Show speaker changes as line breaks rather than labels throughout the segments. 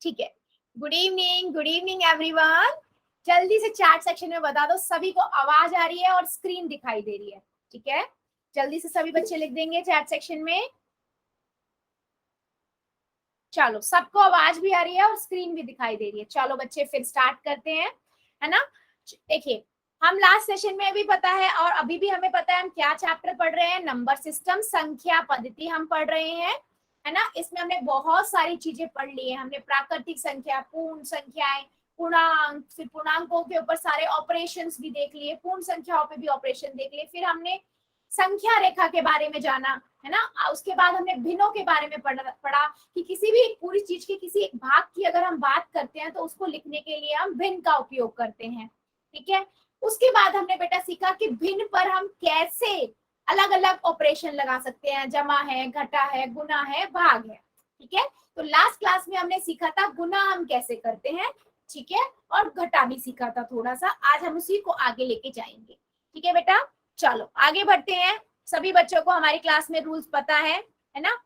ठीक है, good evening everyone. जल्दी से चैट सेक्शन में बता दो सभी को आवाज आ रही है और स्क्रीन दिखाई दे रही है। ठीक है, जल्दी से सभी बच्चे लिख देंगे चैट सेक्शन में। चलो, सबको आवाज भी आ रही है और स्क्रीन भी दिखाई दे रही है। चलो बच्चे, फिर स्टार्ट करते हैं, है ना। देखिए, हम लास्ट सेशन में भी पता है और अभी भी हमें पता है हम क्या चैप्टर पढ़ रहे हैं। नंबर सिस्टम, संख्या पद्धति हम पढ़ रहे हैं, है ना। इसमें हमने बहुत सारी चीजें पढ़ ली है। हमने प्राकृतिक संख्या, पूर्ण संख्याएं, पूर्णांक, फिर पूर्णांकों के ऊपर सारे ऑपरेशंस भी देख लिए, पूर्ण संख्याओं पे भी ऑपरेशन देख लिए। फिर हमने संख्या रेखा के बारे में जाना, है ना। उसके बाद हमने भिन्नों के बारे में पढ़ा कि किसी भी पूरी चीज के किसी एक भाग की अगर हम बात करते हैं तो उसको लिखने के लिए हम भिन्न का उपयोग करते हैं। ठीक है, उसके बाद हमने बेटा सीखा कि भिन्न पर हम कैसे अलग अलग ऑपरेशन लगा सकते हैं। जमा है, घटा है, गुना है, भाग है। ठीक है, तो लास्ट क्लास में हमने सीखा था गुना हम कैसे करते हैं, ठीक है, और घटा भी सीखा था थोड़ा सा। आज हम उसी को आगे लेके जाएंगे। ठीक है बेटा, चलो आगे बढ़ते हैं। सभी बच्चों को हमारी क्लास में रूल्स पता है ना।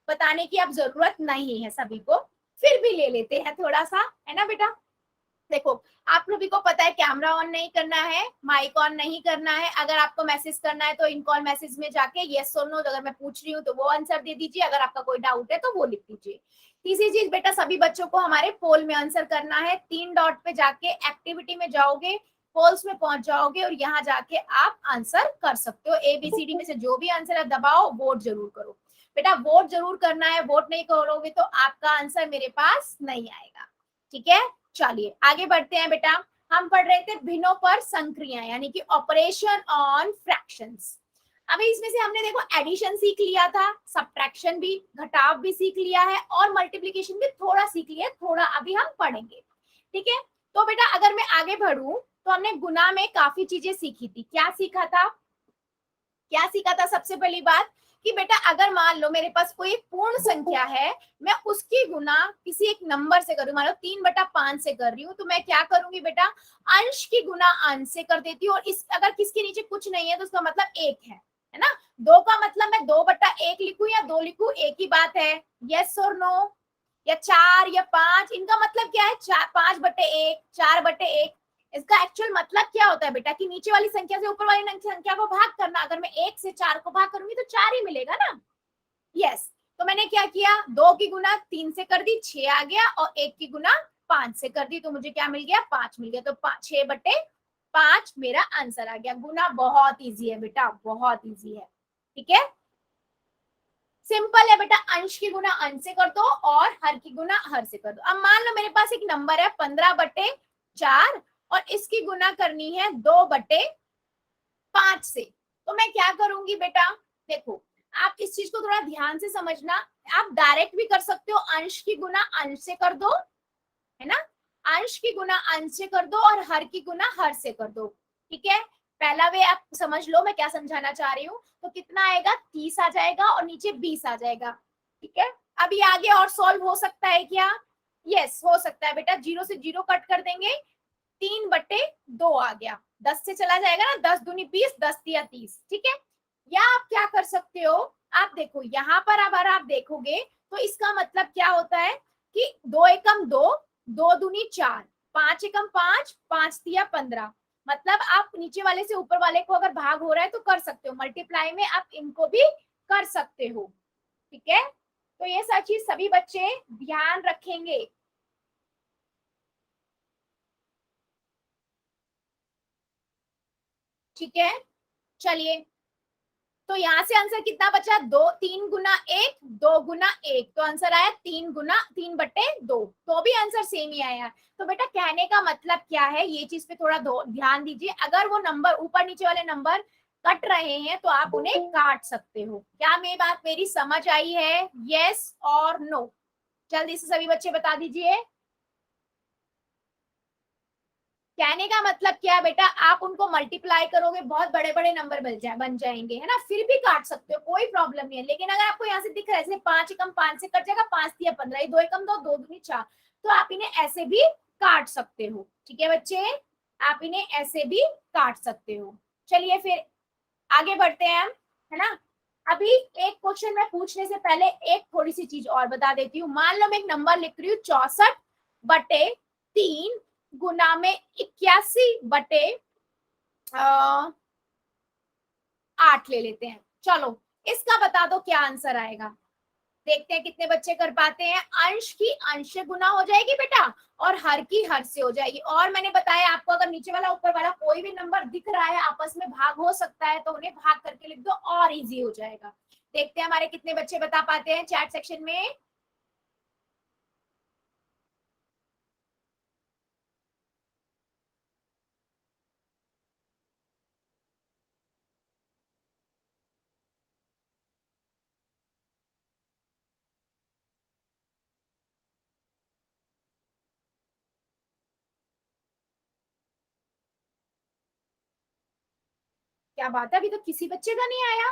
बताने की अब जरूरत नहीं है सभी को, फिर भी ले लेते हैं थोड़ा सा, है ना बेटा। देखो, आप सभी को पता है कैमरा ऑन नहीं करना है, माइक ऑन नहीं करना है। अगर आपको मैसेज करना है तो इन कॉल मैसेज में जाके यस और नो, अगर मैं पूछ रही हूँ तो वो आंसर दे दीजिए। अगर आपका कोई डाउट है तो वो लिख दीजिए। तीसरी चीज बेटा, सभी बच्चों को हमारे पोल में आंसर करना है। 3 डॉट पे जाके एक्टिविटी में जाओगे, पोल्स में पहुंच जाओगे और यहाँ जाके आप आंसर कर सकते हो। ABCD में से जो भी आंसर है दबाओ, वोट जरूर करो बेटा, वोट जरूर करना है। वोट नहीं करोगे तो आपका आंसर मेरे पास नहीं आएगा। ठीक है, चलिए आगे बढ़ते हैं बेटा। हम पढ़ रहे थे भिन्नों पर संक्रिया, यानी कि ऑपरेशन ऑन फ्रैक्शंस। अभी इसमें से हमने देखो एडिशन सीख लिया था, सब्ट्रैक्शन भी, घटाव भी सीख लिया है और मल्टीप्लिकेशन भी थोड़ा सीख लिया, थोड़ा अभी हम पढ़ेंगे। ठीक है, तो बेटा अगर मैं आगे बढ़ूं तो हमने गुना में काफी चीजें सीखी थी। क्या सीखा था, क्या सीखा था? सबसे पहली बात कि बेटा अगर मान लो मेरे पास कोई पूर्ण संख्या है, मैं उसकी गुना किसी एक नंबर से करूं, मान लो 3/5 से कर रही हूँ, तो मैं क्या करूंगी बेटा, अंश की गुना अंश से कर देती हूँ। और इस अगर किसके नीचे कुछ नहीं है तो उसका मतलब 1 है ना। 2 का मतलब मैं 2/1 लिखूं या 2 लिखूं, एक ही बात है। यस और नो, या 4 या 5, इनका मतलब क्या है? 5/1, 4/1। इसका एक्चुअल मतलब क्या होता है बेटा कि नीचे वाली संख्या से ऊपर वाली संख्या को भाग करना। अगर मैं 1 से 4 को भाग करूंगी तो 4 ही मिलेगा ना। यस, तो मैंने क्या किया, 2 की गुना 3 से कर दी, 6 आ गया, और 1 की गुना 5 से कर दी तो मुझे क्या मिल गया, 5 मिल गया। तो 6/5 मेरा आंसर आ गया। गुना बहुत इजी है बेटा, बहुत इजी है। ठीक है, सिंपल है बेटा। अंश की गुना अंश से कर दो और हर की गुना हर से कर दो। अब मान लो मेरे पास एक नंबर है 15/4 और इसकी गुना करनी है 2/5 से, तो मैं क्या करूंगी बेटा, देखो आप इस चीज को थोड़ा ध्यान से समझना। आप डायरेक्ट भी कर सकते हो, अंश की गुना अंश से कर दो, है ना। अंश की गुना अंश से कर दो और हर की गुना हर से कर दो। ठीक है, पहला वे आप समझ लो मैं क्या समझाना चाह रही हूँ। तो कितना आएगा, 30 आ जाएगा और नीचे 20 आ जाएगा। ठीक है, अब ये आगे और सॉल्व हो सकता है क्या? यस, हो सकता है बेटा। 0 से 0 कट कर देंगे, 3/2 आ गया। 10 से चला जाएगा ना, 10 दूनी 20, 10 तिया 30। ठीक है, या आप क्या कर सकते हो, आप देखो यहाँ पर अगर आप देखोगे तो इसका मतलब क्या होता है कि 2 एकम 2, 2 दूनी 4, 5 एकम 5, 5 तिया 15। मतलब आप नीचे वाले से ऊपर वाले को अगर भाग हो रहा है तो कर सकते हो, मल्टीप्लाई में आप इनको भी कर सकते हो। ठीक है, तो ये सब चीज सभी बच्चे ध्यान रखेंगे। ठीक है, चलिए, तो यहाँ से आंसर कितना बचा, 3 गुना 1, 2 गुना 1, तो आंसर आया 3/2। तो भी आंसर सेम ही आया। तो बेटा कहने का मतलब क्या है, ये चीज पे थोड़ा ध्यान दीजिए। अगर वो नंबर ऊपर नीचे वाले नंबर कट रहे हैं तो आप उन्हें काट सकते हो। क्या मेरी बात मेरी समझ आई है? यस और नो, जल्दी से सभी बच्चे बता दीजिए। कहने का मतलब क्या है बेटा, आप उनको मल्टीप्लाई करोगे बहुत बड़े बड़े नंबर बन जाएंगे, है ना। फिर भी काट सकते हो, कोई प्रॉब्लम नहीं है। लेकिन अगर आपको यहाँ से दिख रहा है जैसे 5 एकम 5 से कट जाएगा, 5 तिया 15, 2 एकम 2, 2 दूनी 4, तो आप इन्हें ऐसे भी काट सकते हो। ठीक है बच्चे, आप इन्हें ऐसे भी काट सकते हो। चलिए फिर आगे बढ़ते हैं हम, है ना। अभी एक क्वेश्चन मैं पूछने से पहले एक थोड़ी सी चीज और बता देती हूँ। मान लो मैं एक नंबर लिख रही हूँ 64/3 गुना में 81/8 ले लेते हैं। चलो इसका बता दो क्या आंसर आएगा। देखते हैं कितने बच्चे कर पाते हैं। अंश की अंश से गुना हो जाएगी बेटा, और हर की हर से हो जाएगी। और मैंने बताया आपको, अगर नीचे वाला ऊपर वाला कोई भी नंबर दिख रहा है, आपस में भाग हो सकता है, तो उन्हें भाग करके लिख दो और इजी हो जाएगा। देखते हैं हमारे कितने बच्चे बता पाते हैं चैट सेक्शन में। क्या बात है, अभी तो किसी बच्चे का नहीं आया।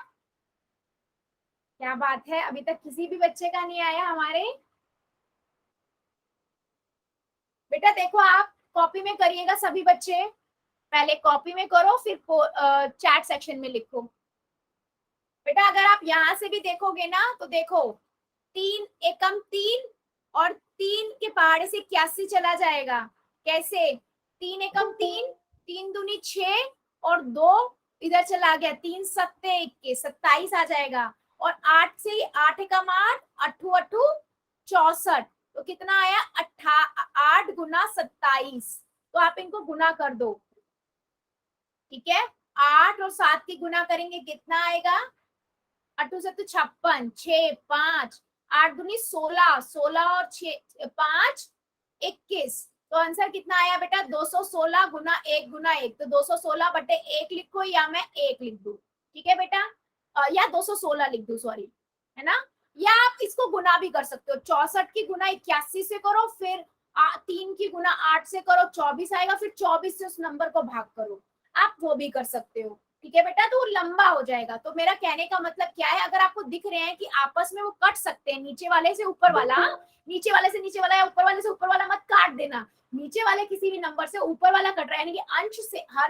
क्या बात है, अभी तक किसी भी बच्चे का नहीं आया हमारे। बेटा देखो, आप कॉपी में करिएगा सभी बच्चे। पहले कॉपी में करो, फिर चैट सेक्शन में लिखो। बेटा अगर आप यहां से भी देखोगे ना, तो देखो 3 एकम 3, और 3 के पहाड़े से 81 चला जाएगा। कैसे? 3 एकम 3, 3 दूनी 6, और 2 इधर चला गया, 3 सत्ते 21, 27 आ जाएगा। और 8 से 8 एकम 8, अट्ठू अट्ठू 64। तो कितना आया? 8 गुना 27। तो आप इनको गुना कर दो, ठीक है। 8 और 7 की गुना करेंगे, कितना आएगा? अट्ठू से तो 56, 6 5, 8 दूनी 16, 16 और 5 21। तो आंसर कितना आया बेटा? 216 गुना 1 तो 216/1 लिखो, या मैं 1 लिख दू, ठीक है बेटा। या 216 लिख दू, सॉरी, है ना। या आप इसको गुना भी कर सकते हो। 64 की गुना 81 से करो, फिर 3 की गुना 8 से करो, 24 आएगा, फिर 24 से उस नंबर को भाग करो। आप वो भी कर सकते हो, ठीक है बेटा। तो वो लंबा हो जाएगा। तो मेरा कहने का मतलब क्या है, अगर आपको दिख रहे हैं कि आपस में वो कट सकते हैं, नीचे वाले से ऊपर वाला, नीचे वाले से नीचे वाला, या ऊपर वाले से ऊपर वाला मत काट देना। नीचे वाले किसी भी नंबर से ऊपर वाला कट रहा है, यानी कि अंश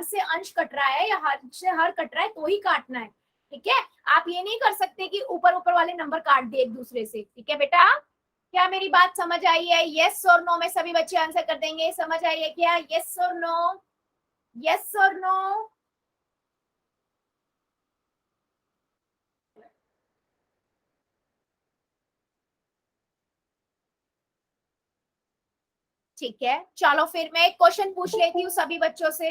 से अंश कट रहा है, या हर से हर कट रहा है, तो ही काटना है, ठीक है। आप ये नहीं कर सकते कि ऊपर ऊपर वाले नंबर काट दिए एक दूसरे से, ठीक है बेटा। क्या मेरी बात समझ आई है? यस और नो में सभी बच्चे आंसर कर देंगे। समझ आई है क्या? यस और नो, यस और नो। ठीक है, चलो फिर मैं एक क्वेश्चन पूछ लेती हूँ सभी बच्चों से,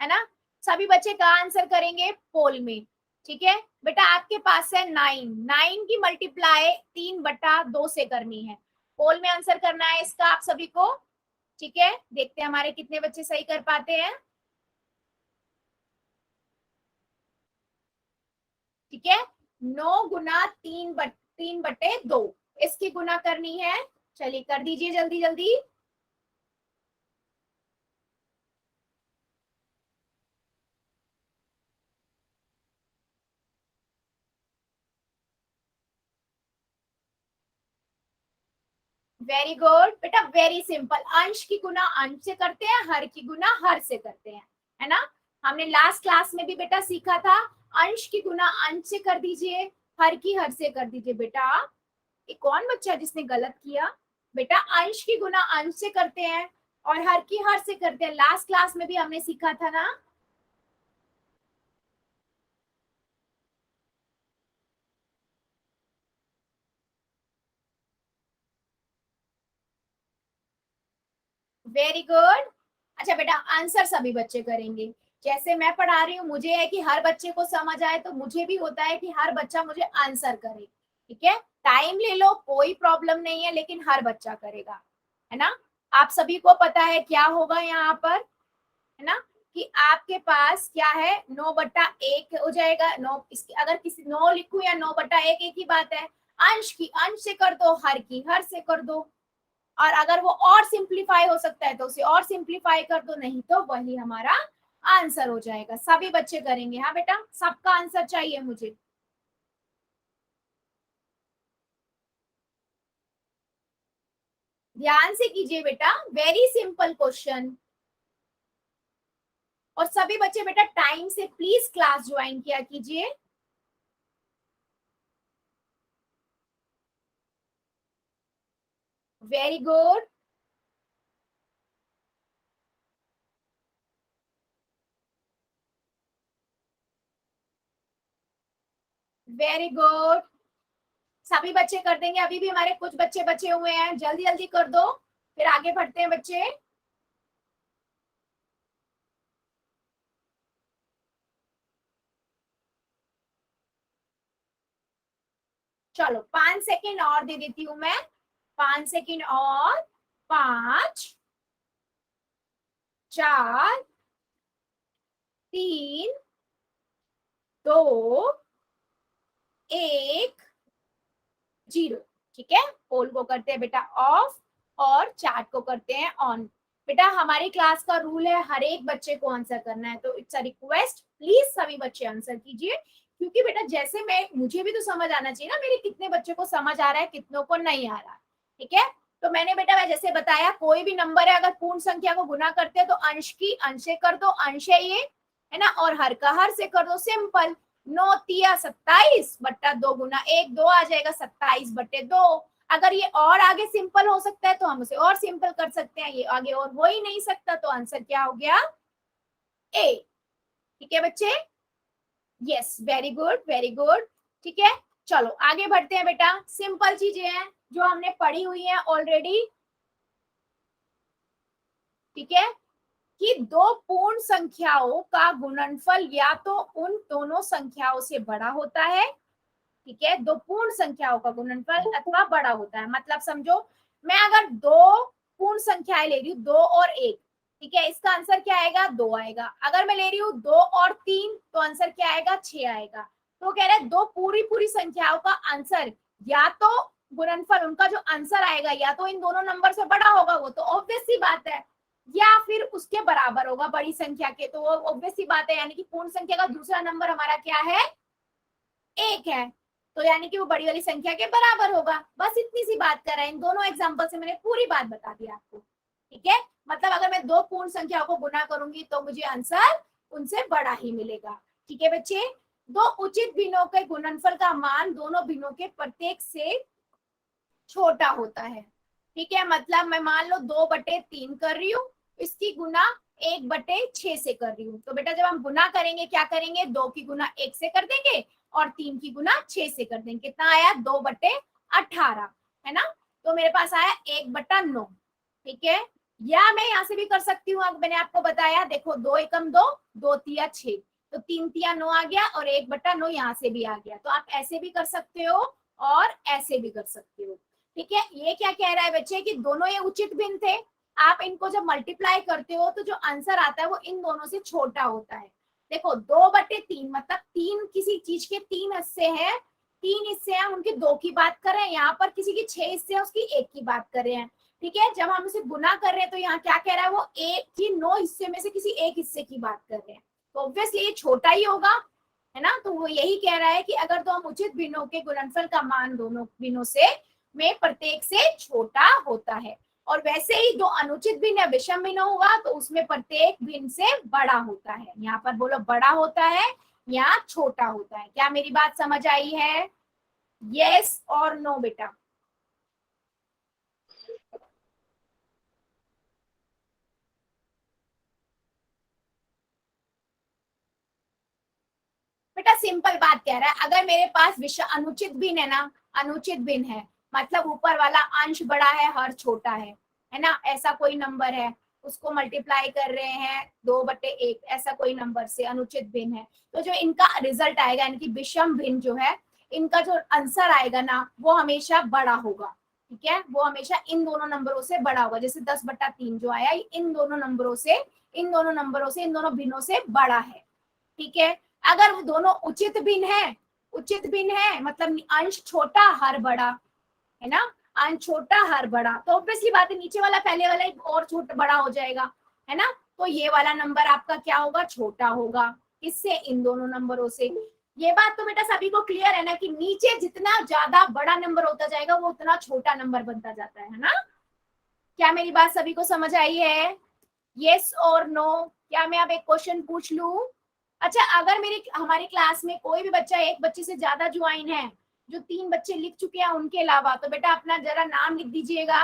है ना। सभी बच्चे का आंसर करेंगे पोल में, ठीक है बेटा। आपके पास है 9 की मल्टीप्लाई 3/2 से करनी है। पोल में आंसर करना है इसका आप सभी को, ठीक है। देखते हैं हमारे कितने बच्चे सही कर पाते हैं, ठीक है। 9 गुना 3/2, इसकी गुना करनी है। चलिए कर दीजिए जल्दी जल्दी। वेरी गुड बेटा, वेरी सिंपल। अंश की गुना अंश से करते हैं, हर की गुना हर से करते हैं, है ना। हमने लास्ट क्लास में भी बेटा सीखा था, अंश की गुना अंश से कर दीजिए, हर की हर से कर दीजिए। बेटा ये कौन बच्चा है जिसने गलत किया? बेटा अंश की गुना अंश से करते हैं, और हर की हर से करते हैं। लास्ट क्लास में भी हमने सीखा था ना। Very good. अच्छा बेटा, आंसर सभी बच्चे करेंगे। जैसे मैं पढ़ा रही हूँ, मुझे है कि हर बच्चे को समझ आए, तो मुझे भी होता है कि हर बच्चा मुझे आंसर करे, ठीक है। टाइम ले लो, कोई प्रॉब्लम नहीं है, लेकिन हर बच्चा करेगा, है ना। आप सभी को पता है क्या होगा यहाँ पर, है ना, कि आपके पास क्या है, 9/1 हो जाएगा। नौ, इसकी अगर किसी 9 लिखूं या 9/1, एक ही बात है। अंश की अंश से कर दो, हर की हर से कर दो। और अगर वो और सिंप्लीफाई हो सकता है तो उसे और सिंप्लीफाई कर दो, नहीं तो वही हमारा आंसर हो जाएगा। सभी बच्चे करेंगे, हाँ बेटा, सबका आंसर चाहिए मुझे। ध्यान से कीजिए बेटा, वेरी सिंपल क्वेश्चन। और सभी बच्चे बेटा टाइम से प्लीज क्लास ज्वाइन किया कीजिए। वेरी गुड, वेरी गुड, सभी बच्चे कर देंगे। अभी भी हमारे कुछ बच्चे बचे हुए हैं, जल्दी जल्दी कर दो, फिर आगे बढ़ते हैं बच्चे। चलो 5 सेकेंड और दे देती हूँ मैं, 5 सेकेंड और, 5, 4, 3, 2, 1, 0। ठीक है, पोल को करते हैं बेटा ऑफ और चैट को करते हैं ऑन। बेटा हमारी क्लास का रूल है हर एक बच्चे को आंसर करना है, तो इट्स अ रिक्वेस्ट, प्लीज सभी बच्चे आंसर कीजिए, क्योंकि बेटा जैसे मैं, मुझे भी तो समझ आना चाहिए ना मेरे कितने बच्चे को समझ आ रहा है, कितनों को नहीं आ रहा। ठीक है, तो मैंने बेटा मैं जैसे बताया, कोई भी नंबर है अगर पूर्ण संख्या को गुना करते हैं तो अंश की अंश से कर दो, अंश है ये, है ना, और हर का हर से कर दो, सिंपल। 9×3 = 27 गुना 1, 2 आ जाएगा, 27/2। अगर ये और आगे सिंपल हो सकता है तो हम उसे और सिंपल कर सकते हैं, ये आगे और हो ही नहीं सकता, तो आंसर क्या हो गया, ए। ठीक है बच्चे, yes, very good very good. ठीक है, चलो आगे बढ़ते हैं बेटा, सिंपल चीजें हैं जो हमने पढ़ी हुई है ऑलरेडी। ठीक है, कि दो पूर्ण संख्याओं का गुणनफल या तो उन दोनों संख्याओं से बड़ा होता है, ठीक है, दो पूर्ण संख्याओं का गुणनफल अथवा बड़ा होता है। मतलब समझो, मैं अगर दो पूर्ण संख्याएं ले रही हूँ, 2 और 1, ठीक है, इसका आंसर क्या आएगा, 2 आएगा। अगर मैं ले रही हूँ 2 और 3, तो आंसर क्या आएगा, 6 आएगा। तो कह रहे हैं दो पूरी पूरी संख्याओं का आंसर या तो गुणनफल, उनका जो आंसर आएगा या तो इन दोनों नंबर से बड़ा होगा, वो तो ऑब्वियस सी बात है, या फिर उसके बराबर होगा बड़ी संख्या के, तो वो ऑब्वियस सी बात है, यानी कि पूर्ण संख्या का दूसरा नंबर हमारा क्या है, 1 है, तो यानी कि वो बड़ी वाली संख्या के बराबर होगा। बस इतनी सी बात कर रहे हैं, इन दोनों एग्जांपल से मैंने पूरी बात बता दी आपको। ठीक है, मतलब अगर मैं दो पूर्ण संख्याओं को गुना करूंगी तो मुझे आंसर उनसे बड़ा ही मिलेगा। ठीक है बच्चे, दो उचित भिन्नों के गुणनफल का मान दोनों भिन्नों के प्रत्येक से छोटा होता है। ठीक है, मतलब मैं मान लो 2/3 कर रही हूँ, इसकी गुना 1/6 से कर रही हूँ, तो बेटा जब हम गुना करेंगे क्या करेंगे, 2 की गुना 1 से कर देंगे और 3 की गुना 6 से कर देंगे। कितना आया, 2/18, है ना, तो मेरे पास आया 1/9। ठीक है, या मैं यहाँ से भी कर सकती हूँ, अब मैंने आपको बताया, देखो 2 एकम 2, 2×3 = 6, तो 3×9 आ गया और 1/9 यहाँ से भी आ गया। तो आप ऐसे भी कर सकते हो और ऐसे भी कर सकते हो। ठीक है, ये क्या कह रहा है बच्चे कि दोनों ये उचित भिन्न थे, आप इनको जब मल्टीप्लाई करते हो तो जो आंसर आता है वो इन दोनों से छोटा होता है। देखो 2/3 मतलब 3 किसी चीज के 3 हिस्से हैं, 3 हिस्से हैं, उनके 2 की बात कर रहे हैं, यहाँ पर किसी के 6 हिस्से हैं, उसकी 1 की बात कर रहे हैं। ठीक है, जब हम उसे गुना कर रहे हैं तो यहाँ क्या कह रहा है, वो एक की 9 हिस्से में से किसी एक हिस्से की बात कर रहे हैं, तो ऑब्वियसली ये छोटा ही होगा, है ना। तो वो यही कह रहा है कि अगर तो हम उचित भिन्नों के गुणनफल का मान दोनों भिन्नों से में प्रत्येक से छोटा होता है, और वैसे ही जो अनुचित भिन्न या विषम भिन्न होगा तो उसमें प्रत्येक भिन्न से बड़ा होता है। यहाँ पर बोलो बड़ा होता है या छोटा होता है। क्या मेरी बात समझ आई है, यस और नो बेटा। बेटा सिंपल बात कह रहा है, अगर मेरे पास विषय अनुचित भिन्न है ना, अनुचित भिन्न है मतलब ऊपर वाला अंश बड़ा है हर छोटा है ना, ऐसा कोई नंबर है, उसको मल्टीप्लाई कर रहे हैं 2/1, ऐसा कोई नंबर से अनुचित भिन्न है, तो जो इनका रिजल्ट आएगा यानी कि विषम भिन्न जो है, इनका जो आंसर आएगा ना वो हमेशा बड़ा होगा। ठीक है, वो हमेशा इन दोनों नंबरों से बड़ा होगा, जैसे 10/3 जो आया इन दोनों नंबरों से, इन दोनों नंबरों से, इन दोनों भिन्नों से बड़ा है। ठीक है, अगर वो दोनों उचित भिन्न है, उचित भिन्न है मतलब अंश छोटा हर बड़ा, है ना, अंश छोटा हर बड़ा, तो ऑब्वियसली बात है नीचे वाला पहले वाला और छोटा बड़ा हो जाएगा, है ना, तो ये वाला नंबर आपका क्या होगा, छोटा होगा, इससे इन दोनों नंबरों से। ये बात तो बेटा सभी को क्लियर है ना कि नीचे जितना ज्यादा बड़ा नंबर होता जाएगा वो उतना छोटा नंबर बनता जाता है ना। क्या मेरी बात सभी को समझ आई है, यस और नो। क्या मैं अब एक क्वेश्चन पूछ लूं, अच्छा अगर मेरी हमारी क्लास में कोई भी बच्चा एक बच्चे से ज्यादा ज्वाइन है, जो 3 बच्चे लिख चुके हैं उनके अलावा, तो बेटा अपना जरा नाम लिख दीजिएगा,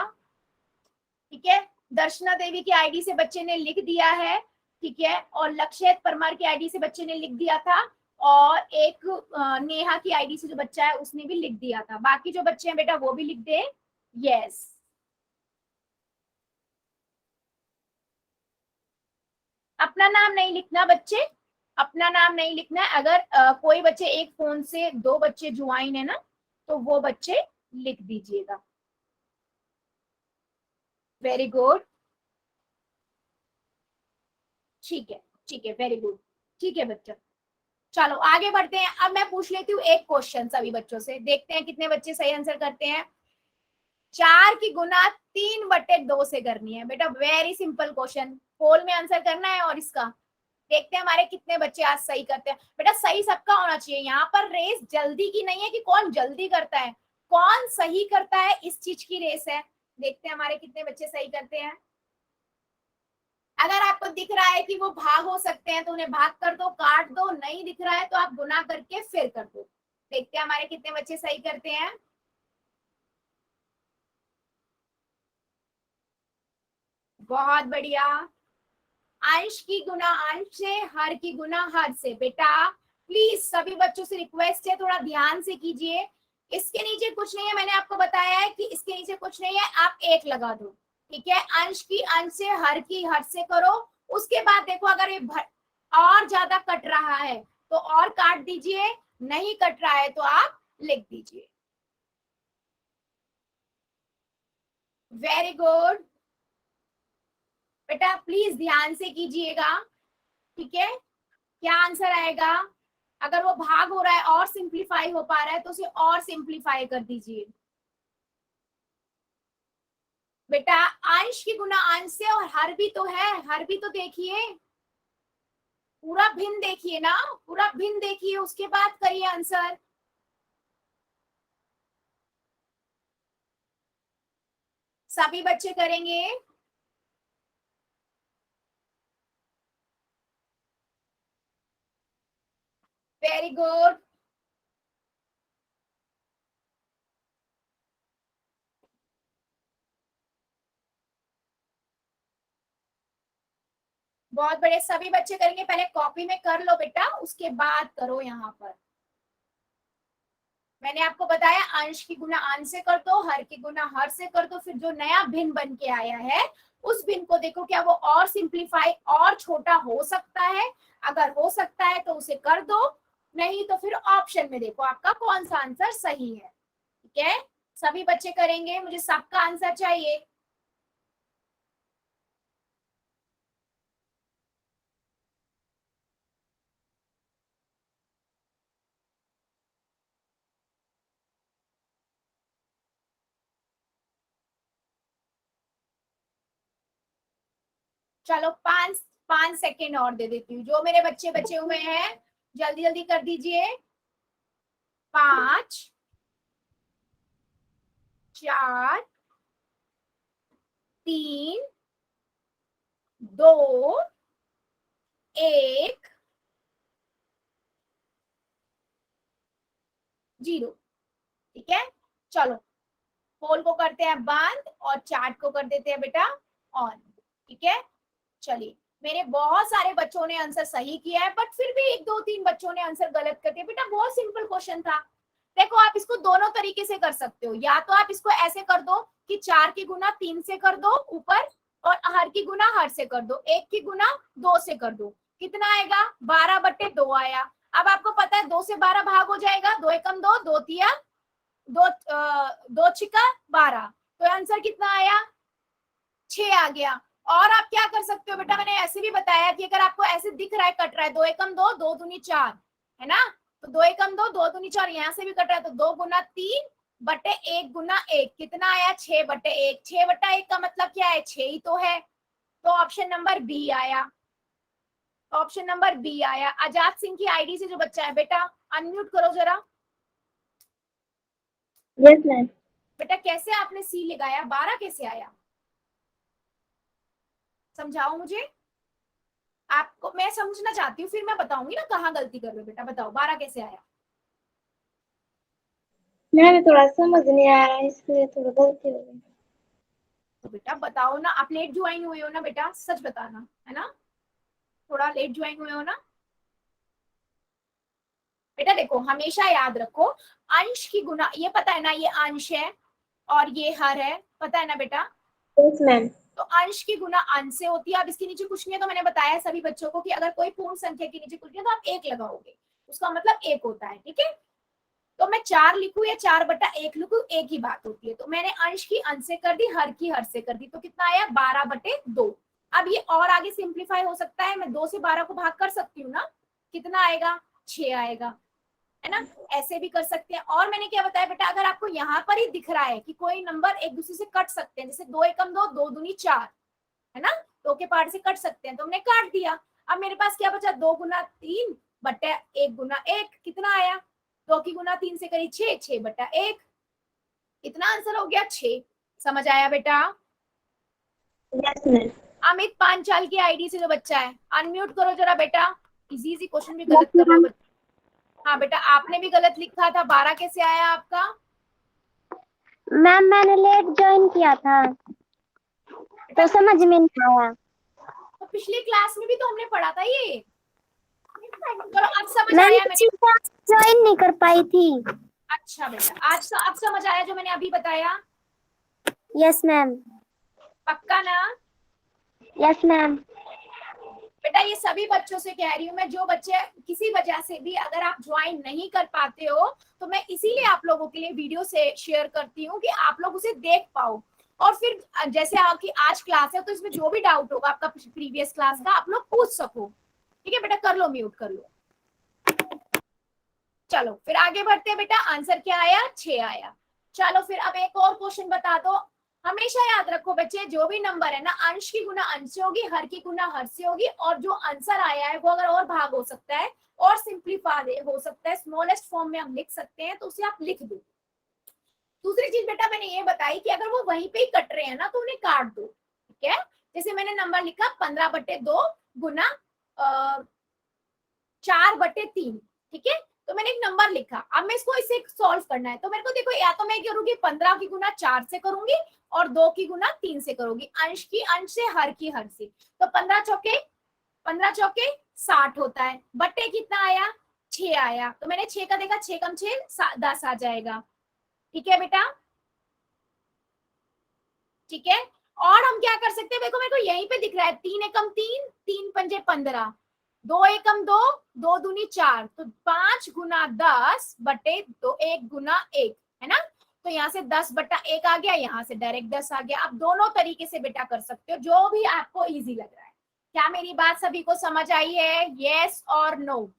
ठीक है, दर्शना देवी की आईडी से बच्चे ने लिख दिया है, ठीक है, और लक्षित परमार की आईडी से बच्चे ने लिख दिया था, और एक नेहा की आईडी से जो बच्चा है उसने भी लिख दिया था। बाकी जो बच्चे हैं बेटा वो भी लिख दे। यस, अपना नाम नहीं लिखना बच्चे, अपना नाम नहीं लिखना है। अगर कोई बच्चे एक फोन से दो बच्चे ज्वाइन है ना, तो वो बच्चे लिख दीजिएगा। वेरी गुड, ठीक है, ठीक है, वेरी गुड, ठीक है बच्चा। चलो आगे बढ़ते हैं। अब मैं पूछ लेती हूँ एक क्वेश्चन सभी बच्चों से, देखते हैं कितने बच्चे सही आंसर करते हैं। 4 की गुना 3/2 से करनी है बेटा, वेरी सिंपल क्वेश्चन, पोल में आंसर करना है। और इसका देखते हैं हमारे कितने बच्चे आज सही करते हैं। बेटा सही सबका होना चाहिए, यहाँ पर रेस जल्दी की नहीं है कि कौन जल्दी करता है, कौन सही करता है इस चीज की रेस है। देखते हैं हमारे कितने बच्चे सही करते हैं। अगर आपको दिख रहा है कि वो भाग हो सकते हैं तो उन्हें भाग कर दो, काट दो, नहीं दिख रहा है तो आप गुना करके फिर कर दो। देखते हैं हमारे कितने बच्चे सही करते हैं। बहुत बढ़िया। अंश की गुना अंश से, हर की गुना हर से। बेटा प्लीज सभी बच्चों से रिक्वेस्ट है, थोड़ा ध्यान से कीजिए। इसके नीचे कुछ नहीं है, मैंने आपको बताया है कि इसके नीचे कुछ नहीं है, आप एक लगा दो। ठीक है, अंश की अंश से, हर की हर से करो। उसके बाद देखो अगर ये और ज्यादा कट रहा है तो और काट दीजिए, नहीं कट रहा है तो आप लिख दीजिए। वेरी गुड बेटा, प्लीज ध्यान से कीजिएगा। ठीक है, क्या आंसर आएगा? अगर वो भाग हो रहा है और सिंप्लीफाई हो पा रहा है तो उसे और सिंप्लीफाई कर दीजिए। बेटा अंश की गुना अंश से, और हर भी तो है, हर भी तो देखिए, पूरा भिन्न देखिए ना, पूरा भिन्न देखिए उसके बाद करिए आंसर। सभी बच्चे करेंगे। वेरी गुड, बहुत बड़े, सभी बच्चे करेंगे। पहले कॉपी में कर लो बेटा, उसके बाद करो यहाँ पर। मैंने आपको बताया अंश की गुना अंश से कर दो, हर की गुना हर से कर दो, फिर जो नया भिन्न बन के आया है उस भिन्न को देखो क्या वो और सिंप्लीफाई और छोटा हो सकता है। अगर हो सकता है तो उसे कर दो, नहीं तो फिर ऑप्शन में देखो आपका कौन सा आंसर सही है। ठीक है, सभी बच्चे करेंगे, मुझे सबका आंसर चाहिए। चलो 5 5 सेकेंड और दे देती हूँ, जो मेरे बच्चे बचे हुए हैं जल्दी जल्दी कर दीजिए। 5 4 3 2 1 0। ठीक है, चलो पोल को करते हैं बंद और चार्ट को कर देते हैं बेटा ऑन। ठीक है, चलिए मेरे बहुत सारे बच्चों ने आंसर सही किया है, बट फिर भी 1 2 3 बच्चों ने आंसर गलत कर दिया। बेटा बहुत सिंपल क्वेश्चन था। देखो आप इसको दोनों तरीके से कर सकते हो, या तो आप इसको ऐसे कर दो कि 4 की गुना 3 से कर दो ऊपर, और हर की गुना हर से कर दो, 1 की गुना 2 से कर दो। कितना आएगा? 12/2 आया। अब आपको पता है 2 से 12 भाग हो जाएगा, 2 एकम 2, 2 तिया 2, 2 छिका 12, तो आंसर कितना आया? 6 आ गया। और आप क्या कर सकते हो बेटा, मैंने ऐसे भी बताया कि अगर आपको ऐसे दिख रहा है कट रहा है, 2 एकम 2, 2 दूनी 4, है ना, तो 2 एकम 2, 2 दूनी 4, यहाँ से भी कट रहा है तो 2 गुना 3 बटे 1 गुना 1, कितना आया? 6/1। 6/1 का मतलब क्या है? 6 ही तो है, तो ऑप्शन नंबर बी आया। ऑप्शन नंबर बी आया। आजाद सिंह की आईडी से जो बच्चा है बेटा अनम्यूट करो जरा।
Yes ma'am.
बेटा कैसे आपने सी लगाया, 12 कैसे आया? समझाओ मुझे, आपको मैं समझना चाहती हूँ, फिर मैं बताऊंगी ना कहाँ गलती कर रहे हो। बेटा बताओ 12 कैसे आया?
मैम थोड़ा समझ नहीं आ रहा है, इसलिए थोड़ा गलती हो गई।
तो बेटा बताओ ना, आप लेट ज्वाइन हुए हो ना बेटा, सच बताना, है ना, थोड़ा लेट ज्वाइन हुए हो ना बेटा। देखो हमेशा याद रखो, अंश की गुना, ये पता है ना, ये अंश है और ये हर है, पता है ना बेटा।
Yes ma'am.
तो अंश की गुना अंश से होती है। अब इसके नीचे कुछ नहीं है, तो मैंने बताया सभी बच्चों को कि अगर कोई पूर्ण संख्या के नीचे कुछ नहीं है तो आप एक लगाओगे, उसका मतलब एक होता है, ठीक है। तो मैं 4 लिखूं या 4/1 लिखूं, एक ही बात होती है। तो मैंने अंश की अंश से कर दी, हर की हर से कर दी, तो कितना आया 12/2। अब ये और आगे सिंप्लीफाई हो सकता है, मैं 2 से 12 को भाग कर सकती हूँ ना, कितना आएगा 6 आएगा, है ना। ऐसे भी कर सकते हैं। और मैंने क्या बताया बेटा, अगर आपको यहाँ पर ही दिख रहा है कि कोई नंबर एक दूसरे से कट सकते हैं, जैसे 2 एकम 2, 2 दूनी 4, है ना, 2 के पार्ट से कट सकते हैं, तो हमने काट दिया। अब मेरे पास क्या बचा, 2 गुना 3 बटे 1 गुना 1, कितना आया, 2 की गुना 3 से करी 6, 6/1, इतना आंसर हो गया 6। समझ आया बेटा।
Yes ma'am.
अमित पांचाल की आईडी से जो बच्चा है, अनम्यूट करो जरा बेटा, इजी इजी क्वेश्चन भी
यस
गलत कर रहे हो
मैम।
बच्चे। हाँ बेटा, आपने भी गलत लिखा था, 12 कैसे आया आपका।
मैम मैंने लेट ज्वाइन किया था
बेटा
तो समझ में नहीं आया।
तो पिछली क्लास में भी तो हमने पढ़ा था ये। चलो अब समझ
मैम
आया मैंने।
पिछली क्लास ज्वाइन नहीं कर पाई थी।
अच्छा बेटा, आज अब समझ आया जो मैंने अभी बताया।
Yes ma'am.
पक्का ना।
Yes ma'am.
बेटा ये सभी बच्चों से कह रही हूँ मैं, जो बच्चे किसी वजह से भी अगर आप ज्वाइन नहीं कर पाते हो, तो मैं इसीलिए आप लोगों के लिए वीडियो से शेयर करती हूँ कि आप लोग उसे देख पाओ। और फिर जैसे आपकी आज क्लास है, तो इसमें जो भी डाउट होगा आपका प्रीवियस क्लास का, आप लोग पूछ सको। ठीक है बेटा, कर लो म्यूट कर लो। चलो फिर आगे बढ़ते हैं बेटा, आंसर क्या आया 6 आया। चलो फिर अब एक और क्वेश्चन बता दो। हमेशा याद रखो बच्चे, जो भी नंबर है ना, अंश की गुना अंश से होगी, हर की गुना हर से होगी, और जो आंसर आया है वो अगर और भाग हो सकता है और सिंप्लीफाई हो सकता है, स्मॉलेस्ट फॉर्म में हम लिख सकते हैं, तो उसे आप लिख दो। दूसरी चीज बेटा मैंने ये बताई कि अगर वो वहीं पे ही कट रहे हैं ना, तो उन्हें काट दो, ठीक है। जैसे मैंने नंबर लिखा 15/2 गुना 4/3, ठीक है। तो मैंने एक नंबर लिखा, अब मैं इसको इसे सॉल्व करना है, तो मेरे को देखो, या तो मैं करूंगी 15 की गुना 4 से करूंगी और 2 की गुना 3 से करूंगी, अंश की अंश से, हर की हर से। तो 15 चौके 60 होता है, बट्टे कितना आया 6 आया, तो मैंने 6 का देखा, 6 कम 6 10 आ जाएगा, ठीक है बेटा, ठीक है। और हम क्या कर सकते हैं, देखो मेरे को यहीं पे दिख रहा है, 3 एकम 3, 3 पंजे 15, 2 एकम 2, 2 दूनी 4, तो 5 गुना 10 बटे 2, 1 गुना 1, है ना। तो यहाँ से 10/1 आ गया, यहाँ से डायरेक्ट 10 आ गया। आप दोनों तरीके से बेटा कर सकते हो, जो भी आपको इजी लग रहा है। क्या मेरी बात सभी को समझ आई है, येस और नो,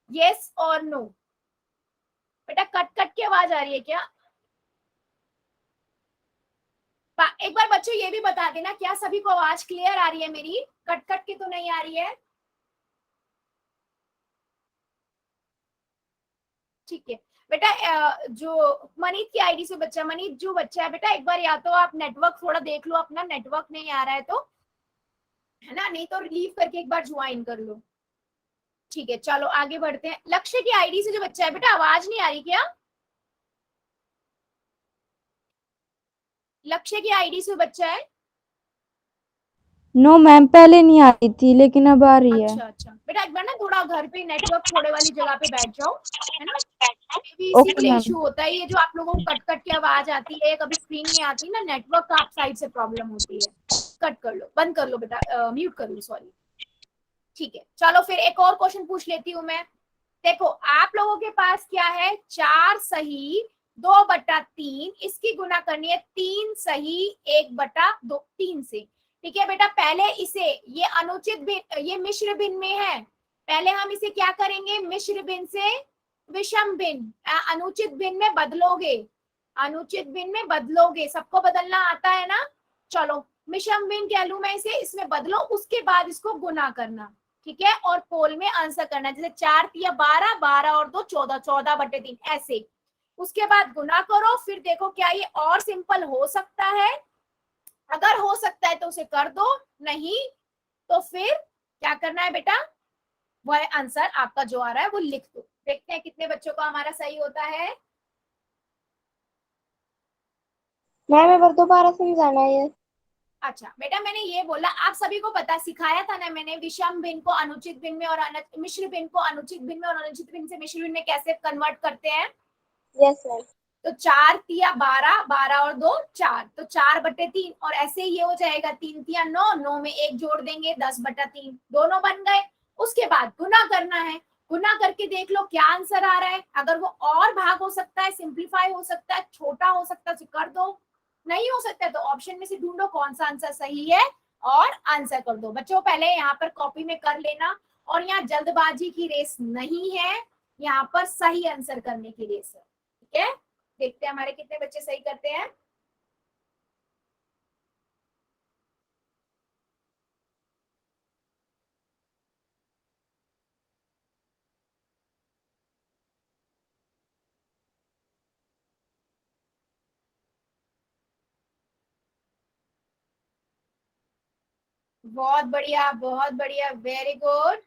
येस और नो। बेटा कट कट की आवाज आ रही है क्या। एक बार बच्चों ये भी बता देना, क्या सभी को आवाज क्लियर आ रही है मेरी, कट कट की तो नहीं आ रही है। ठीक है बेटा, जो मनीत की आईडी से बच्चा, मनीत जो बच्चा है बेटा, एक बार या तो आप नेटवर्क थोड़ा देख लो अपना, नेटवर्क नहीं आ रहा है तो, है ना, नहीं तो रिलीव करके एक बार ज्वाइन कर लो। ठीक है चलो आगे बढ़ते हैं। लक्ष्य की आईडी से जो बच्चा है बेटा, आवाज नहीं आ रही क्या। लक्ष्य की आईडी से बच्चा है।
नो मैम, पहले नहीं आ रही थी लेकिन अब आ रही है।
अच्छा अच्छा बेटा, एक बार ना थोड़ा घर पे नेटवर्क थोड़े वाली जगह पे बैठ जाओ, है ना। भी इसी के
ओके
लिए
मैम।
इशू होता है, ये जो आप लोगों को कट कट की आवाज आती है, कभी स्क्रीन में आती है ना, नेटवर्क का आप साइड से प्रॉब्लम होती है। कट कर लो, बंद कर लो बेटा, म्यूट कर लो, सॉरी। ठीक है चलो फिर एक और क्वेश्चन पूछ लेती हूँ मैं। देखो आप लोगों के पास क्या है, 4 सही 2/3, इसकी गुना करनी है 3 सही 1/2 3 से। ठीक है बेटा, पहले इसे, ये अनुचित भिन्न, ये मिश्र भिन्न में है, पहले हम इसे क्या करेंगे, मिश्र भिन्न से विषम भिन्न, अनुचित भिन्न में बदलोगे, अनुचित भिन्न में बदलोगे, सबको बदलना आता है ना। चलो विषम भिन्न कह लू मैं इसे, इसमें बदलो, उसके बाद इसको गुना करना, ठीक है, और पोल में आंसर करना, जैसे 4 तिया 12, 12 और 2 14, 14/3 ऐसे। उसके बाद गुना करो, फिर देखो क्या ये और सिंपल हो सकता है, अगर हो सकता है तो उसे कर दो, नहीं तो फिर क्या करना है बेटा, वह आंसर आपका जो आ रहा है वो लिख दो। देखते हैं कितने बच्चों का हमारा सही होता है।
मैम एक बार दोबारा समझाना है ये।
अच्छा बेटा, मैंने ये बोला, आप सभी को पता सिखाया था ना मैंने, विषम भिन्न को अनुचित भिन्न में और मिश्र भिन्न को अनुचित भिन्न में और अनुचित भिन्न से मिश्र भिन्न में कैसे कन्वर्ट करते हैं।
Yes ma'am.
तो 4 तिया 12, 12 और 2 4, तो 4/3, और ऐसे ही ये हो जाएगा 3 तिया 9, 9 में 1 जोड़ देंगे 10/3, दोनों बन गए। उसके बाद गुना करना है, गुना करके देख लो क्या आंसर आ रहा है। अगर वो और भाग हो सकता है, सिंप्लीफाई हो सकता है, छोटा हो सकता है तो कर दो, नहीं हो सकता है तो ऑप्शन में से ढूंढो कौन सा आंसर सही है और आंसर कर दो। बच्चों पहले यहाँ पर कॉपी में कर लेना, और यहाँ जल्दबाजी की रेस नहीं है, यहाँ पर सही आंसर करने की रेस है। ठीक है, देखते हैं हमारे कितने बच्चे सही करते हैं। बहुत बढ़िया, वेरी गुड।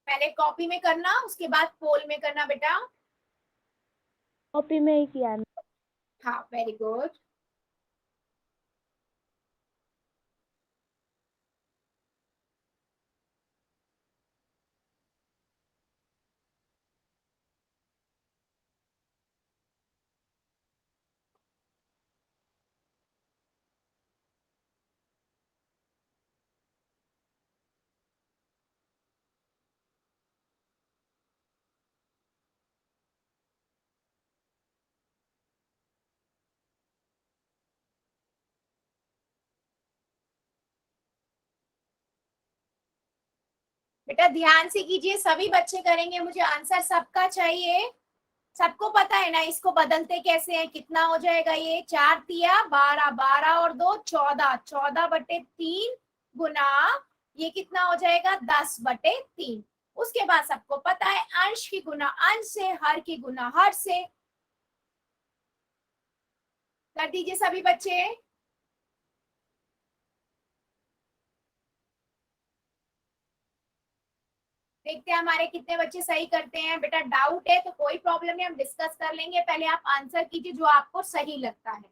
पहले कॉपी में करना, उसके बाद पोल में करना बेटा।
कॉपी में ही किया।
हाँ वेरी गुड। बेटा ध्यान से कीजिए, सभी बच्चे करेंगे, मुझे आंसर सबका चाहिए। सबको पता है ना इसको बदलते कैसे हैं। कितना हो जाएगा ये, 4 तिया 12, 12 और 2 14, 14/3 गुना ये कितना हो जाएगा 10/3। उसके बाद सबको पता है अंश की गुना अंश से, हर की गुना हर से। कर दीजिए सभी बच्चे। देखते हैं हमारे कितने बच्चे सही करते हैं। बेटा डाउट है तो कोई प्रॉब्लम नहीं, हम डिस्कस कर लेंगे, पहले आप आंसर कीजिए जो आपको सही लगता है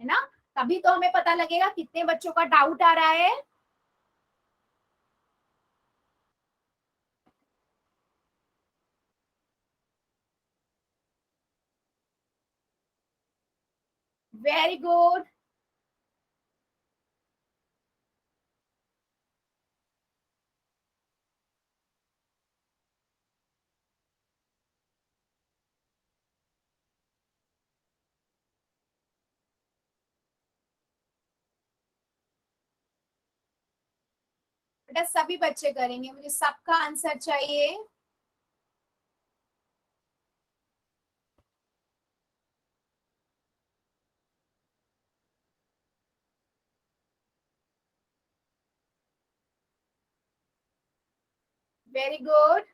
ना, तभी तो हमें पता लगेगा कितने बच्चों का डाउट आ रहा है। Very good. बेटा सभी बच्चे करेंगे, मुझे सबका आंसर चाहिए। Very good.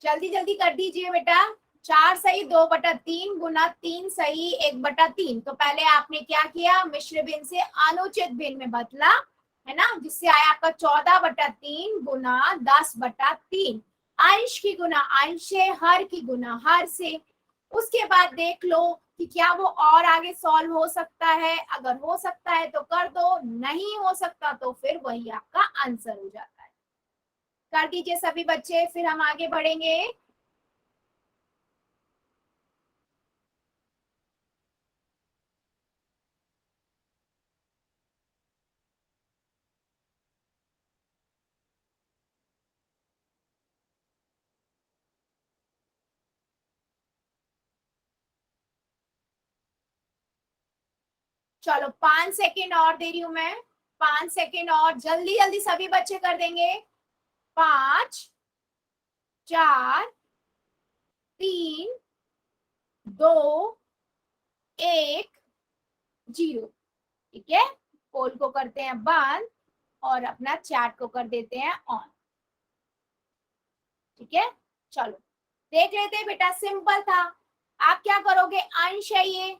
जल्दी जल्दी कर दीजिए बेटा। 4 सही 2/3 गुना 3 सही 1/3। तो पहले आपने क्या किया, मिश्र भिन्न से अनुचित भिन्न में बदला, है ना, जिससे आया आपका 14/3 गुना 10/3। अंश की गुना अंश से, हर की गुना हर से। उसके बाद देख लो कि क्या वो और आगे सॉल्व हो सकता है, अगर हो सकता है तो कर दो, नहीं हो सकता तो फिर वही आपका आंसर हो जाता है। कर दीजिए सभी बच्चे, फिर हम आगे बढ़ेंगे। चलो 5 सेकेंड और दे रही हूं मैं, 5 सेकेंड और, जल्दी जल्दी सभी बच्चे कर देंगे। 5 4 3 2 1 0। ठीक है, पोल को करते हैं बंद और अपना चैट को कर देते हैं ऑन। ठीक है, चलो देख लेते हैं बेटा, सिंपल था। आप क्या करोगे, अंश है ये,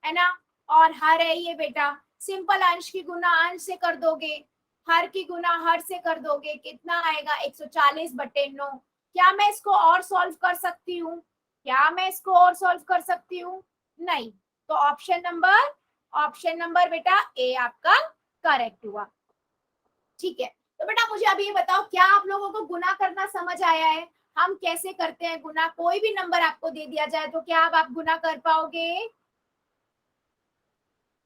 है ना, और हर है ये बेटा। सिंपल अंश की गुना अंश से कर दोगे, हर की गुना हर से कर दोगे, कितना आएगा 140/9। क्या मैं इसको और सॉल्व कर सकती हूँ? क्या मैं इसको और सॉल्व कर सकती हूँ? नहीं। तो ऑप्शन नंबर बेटा ए आपका करेक्ट हुआ। ठीक है, तो बेटा मुझे अभी ये बताओ, क्या आप लोगों को गुना करना समझ आया है? हम कैसे करते हैं गुना? कोई भी नंबर आपको दे दिया जाए तो क्या आप गुना कर पाओगे?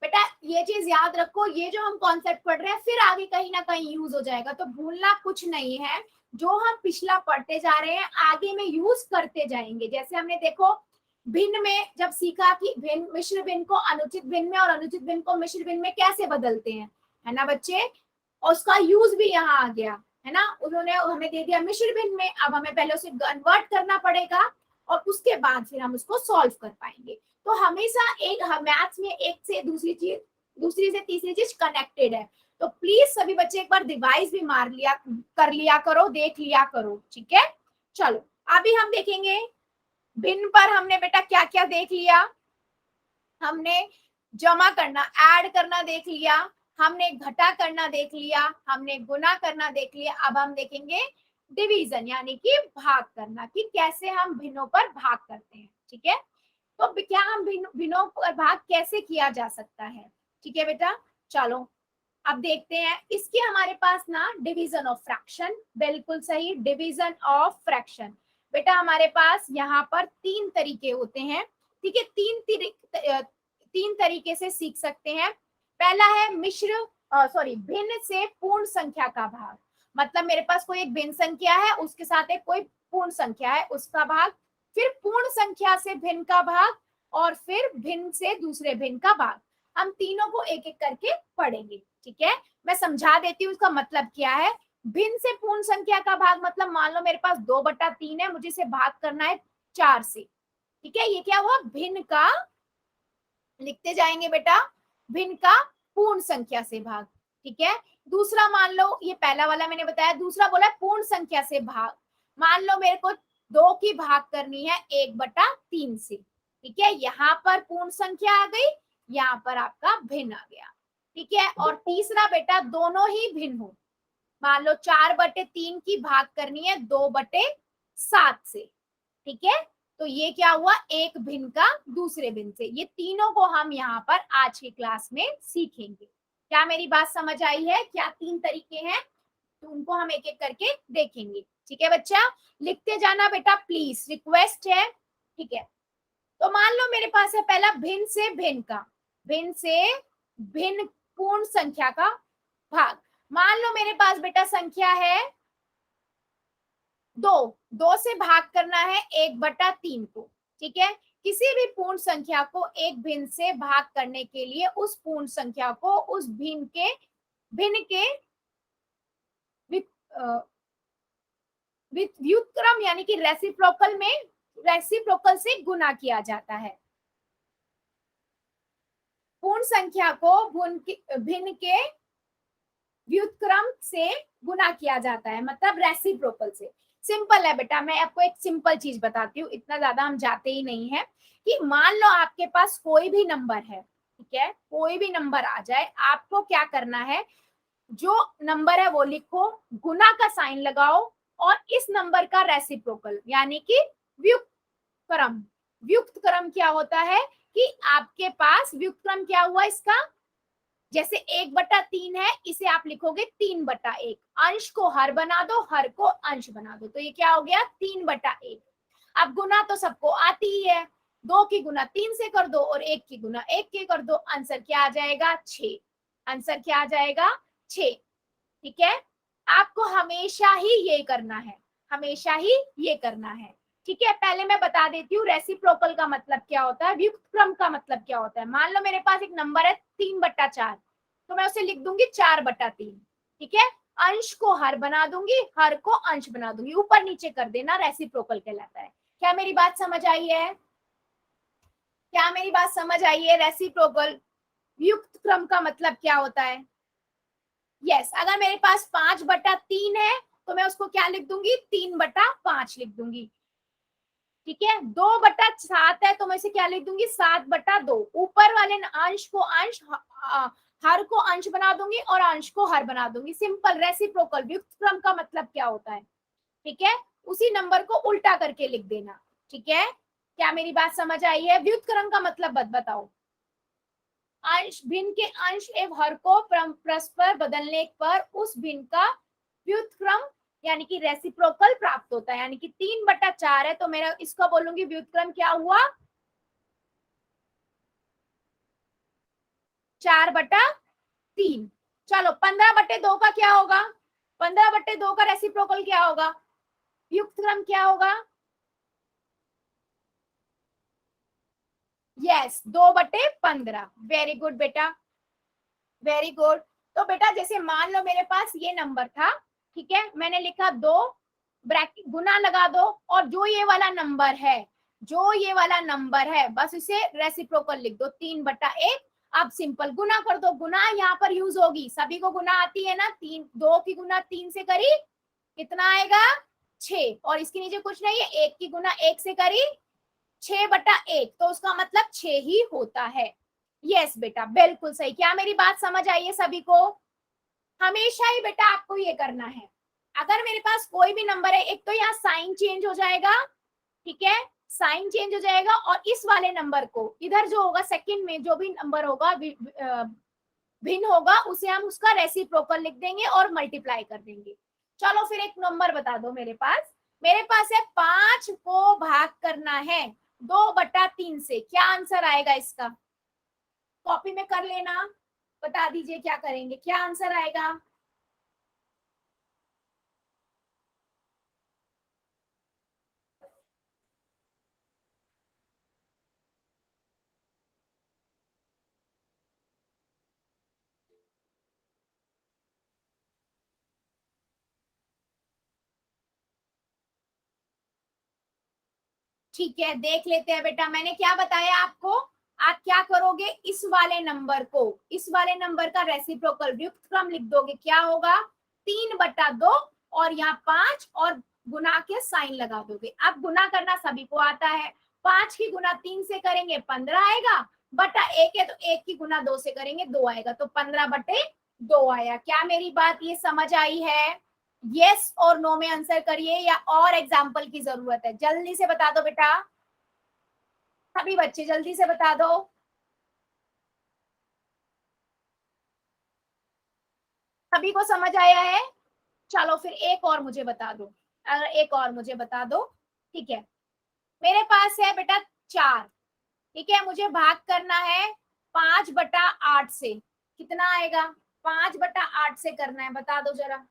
बेटा ये चीज याद रखो, ये जो हम कॉन्सेप्ट पढ़ रहे हैं फिर आगे कहीं ना कहीं यूज हो जाएगा, तो भूलना कुछ नहीं है। जो हम पिछला पढ़ते जा रहे हैं आगे में यूज करते जाएंगे। जैसे हमने देखो भिन्न में जब सीखा कि भिन्न मिश्र भिन्न को अनुचित भिन्न में और अनुचित भिन्न को मिश्र भिन्न में कैसे बदलते हैं, है ना बच्चे, और उसका यूज भी यहाँ आ गया, है ना। उन्होंने हमें दे दिया मिश्र भिन्न में, अब हमें पहले उसे कन्वर्ट करना पड़ेगा और उसके बाद फिर हम उसको सॉल्व कर पाएंगे। तो हमेशा एक मैथ्स में एक से दूसरी चीज, दूसरी से तीसरी चीज कनेक्टेड है। तो प्लीज सभी बच्चे एक बार रिवाइज भी कर लिया करो, देख लिया करो, ठीक है। चलो अभी हम देखेंगे भिन्न पर हमने बेटा क्या क्या देख लिया। हमने जमा करना, ऐड करना देख लिया, हमने घटा करना देख लिया, हमने गुना करना देख लिया। अब हम देखेंगे डिवीजन यानी कि भाग करना, कि कैसे हम भिन्नों पर भाग करते हैं, ठीक है। तो क्या हम भिन्नों पर भाग कैसे किया जा सकता है, ठीक है बेटा। चलो अब देखते हैं। इसके हमारे पास ना डिवीजन ऑफ फ्रैक्शन, बिल्कुल सही, डिवीजन ऑफ फ्रैक्शन। बेटा हमारे पास यहाँ पर 3 तरीके होते हैं, ठीक है। तीन तरीके से सीख सकते हैं। पहला है भिन्न से पूर्ण संख्या का भाग, मतलब मेरे पास कोई एक भिन्न संख्या है, उसके साथ एक कोई पूर्ण संख्या है, उसका भाग, फिर पूर्ण संख्या से भिन्न का भाग, और फिर भिन्न से दूसरे भिन्न का भाग। हम तीनों को एक एक करके पढ़ेंगे, ठीक है। मैं समझा देती हूँ उसका मतलब क्या है। भिन्न से पूर्ण संख्या का भाग मतलब मान लो मेरे पास 2/3 है, मुझे इसे भाग करना है 4 से, ठीक है। ये क्या हुआ, भिन्न का, लिखते जाएंगे बेटा, भिन्न का पूर्ण संख्या से भाग, ठीक है। दूसरा मान लो, ये पहला वाला मैंने बताया, दूसरा बोला पूर्ण संख्या से भाग। मान लो मेरे को 2 की भाग करनी है 1/3 से, ठीक है। यहाँ पर पूर्ण संख्या आ गई, यहाँ पर आपका भिन्न आ गया, ठीक है। और तीसरा बेटा दोनों ही भिन्न हो, मान लो 4/3 की भाग करनी है 2/7 से, ठीक है। तो ये क्या हुआ, एक भिन्न का दूसरे भिन्न से। ये तीनों को हम यहाँ पर आज की क्लास में सीखेंगे। क्या मेरी बात समझ आई है? क्या 3 तरीके हैं, तो उनको हम एक एक करके देखेंगे, ठीक है बच्चा। लिखते जाना बेटा प्लीज, रिक्वेस्ट है, ठीक है। तो मान लो मेरे पास है पहला भिन्न से भिन्न का, भिन्न से भिन्न पूर्ण संख्या का भाग। मान लो मेरे पास बेटा संख्या है 2 से भाग करना है 1/3 को, ठीक है। किसी भी पूर्ण संख्या को एक भिन्न से भाग करने के लिए उस पूर्ण संख्या को उस भिन्न के व्युत्क्रम यानी कि रेसिप्रोकल से गुना किया जाता है। पूर्ण संख्या को भिन्न के व्युत्क्रम से गुना किया जाता है, मतलब रेसिप्रोकल से। सिंपल है बेटा, मैं आपको एक सिंपल चीज बताती हूँ, इतना ज्यादा हम जाते ही नहीं है। कि मान लो आपके पास कोई भी नंबर है, ठीक है, कोई भी नंबर आ जाए, आपको क्या करना है, जो नंबर है वो लिखो, गुना का साइन लगाओ, और इस नंबर का रेसिप्रोकल यानी कि व्युत्क्रम। व्युत्क्रम क्या होता है कि आपके पास व्युत्क्रम क्या हुआ इसका, जैसे 1/3 है, इसे आप लिखोगे 3/1। अंश को हर बना दो, हर को अंश बना दो, तो ये क्या हो गया 3/1। अब गुना तो सबको आती ही है, 2 की गुना 3 से कर दो और 1 की गुना 1 के कर दो, आंसर क्या आ जाएगा 6। आंसर क्या आ जाएगा 6, ठीक है। आपको हमेशा ही ये करना है, हमेशा ही ये करना है, ठीक है। पहले मैं बता देती हूँ रेसिप्रोकल का मतलब क्या होता है, व्युत्क्रम का मतलब क्या होता है। मान लो मेरे पास एक नंबर है 3/4, तो मैं उसे लिख दूंगी 4/3, ठीक है। अंश को हर बना दूंगी, हर को अंश बना दूंगी, ऊपर नीचे कर देना, रेसिप्रोकल कहलाता है। क्या मेरी बात समझ आई है? क्या मेरी बात समझ आई है? रेसिप्रोकल व्युत्क्रम का मतलब क्या होता है? यस, अगर मेरे पास 5/3 है तो मैं उसको क्या लिख दूंगी 3/5 लिख दूंगी। ठीक है, 2/7 है तो मैं इसे क्या लिख दूंगी, 7/2। ऊपर वाले अंश को अंश, हर को अंश बना दूंगी और अंश को हर बना दूंगी। Simple, reciprocal. व्युत्क्रम का मतलब क्या होता है, ठीक है, उसी नंबर को उल्टा करके लिख देना। ठीक है, क्या मेरी बात समझ आई है? व्युत्क्रम का मतलब बताओ। अंश, भिन्न के अंश एवं हर को परस्पर बदलने पर उस भिन्न का व्युत्क्रम यानी कि रेसिप्रोकल प्राप्त होता है। यानी कि 3/4 है तो मेरा इसका बोलूंगी व्युत्क्रम क्या हुआ, 4/3। चलो 15/2 का क्या होगा, 15/2 का रेसिप्रोकल क्या होगा, व्युत्क्रम क्या होगा, यस 2/15। वेरी गुड बेटा, वेरी गुड। तो बेटा जैसे मान लो मेरे पास ये नंबर था, ठीक है, मैंने लिखा 2, ब्रैकेट गुना लगा दो, और जो ये वाला नंबर है, जो ये वाला नंबर है बस इसे रेसिप्रोकल लिख दो, 3/1। अब सिंपल गुना कर दो, गुना यहाँ पर यूज होगी, सभी को गुना आती है ना, 2 की गुना 3 से करी कितना आएगा, 6, और इसके नीचे कुछ नहीं है, 1 की गुना 1 से करी 6/1, तो उसका मतलब 6 ही होता है। यस बेटा बिल्कुल सही। क्या मेरी बात समझ आई है सभी को? हमेशा ही बेटा आपको ये करना है, अगर मेरे पास कोई भी नंबर है, एक तो यहाँ साइन चेंज हो जाएगा, ठीक है, साइन चेंज हो जाएगा, और इस वाले नंबर को इधर जो होगा सेकंड में जो भी नंबर होगा भिन्न होगा, उसे हम उसका रेसिप्रोकल लिख देंगे और मल्टीप्लाई कर देंगे। चलो फिर एक नंबर बता दो मेरे पास है 5 को भाग करना है 2/3 से, क्या आंसर आएगा इसका, कॉपी में कर लेना, बता दीजिए क्या करेंगे, क्या आंसर आएगा। ठीक है, देख लेते हैं बेटा, मैंने क्या बताया आपको, आप क्या करोगे, इस वाले नंबर को, इस वाले नंबर का रेसिप्रोकल व्युत्क्रम लिख दोगे, क्या होगा 3/2, और यहाँ 5 और गुना के साइन लगा दोगे। अब गुना करना सभी को आता है, 5 की गुना 3 से करेंगे 15 आएगा, बटा 1 है तो 1 की गुना 2 से करेंगे 2 आएगा, तो 15/2 आया। क्या मेरी बात ये समझ आई है? यस और नो में आंसर करिए, या और एग्जाम्पल की जरूरत है, जल्दी से बता दो बेटा, सभी बच्चे जल्दी से बता दो। सभी को समझ आया है? चलो फिर एक और मुझे बता दो, अगर एक और मुझे बता दो, ठीक है, मेरे पास है बेटा 4, ठीक है, मुझे भाग करना है 5/8 से, कितना आएगा, 5/8 से करना है, बता दो जरा।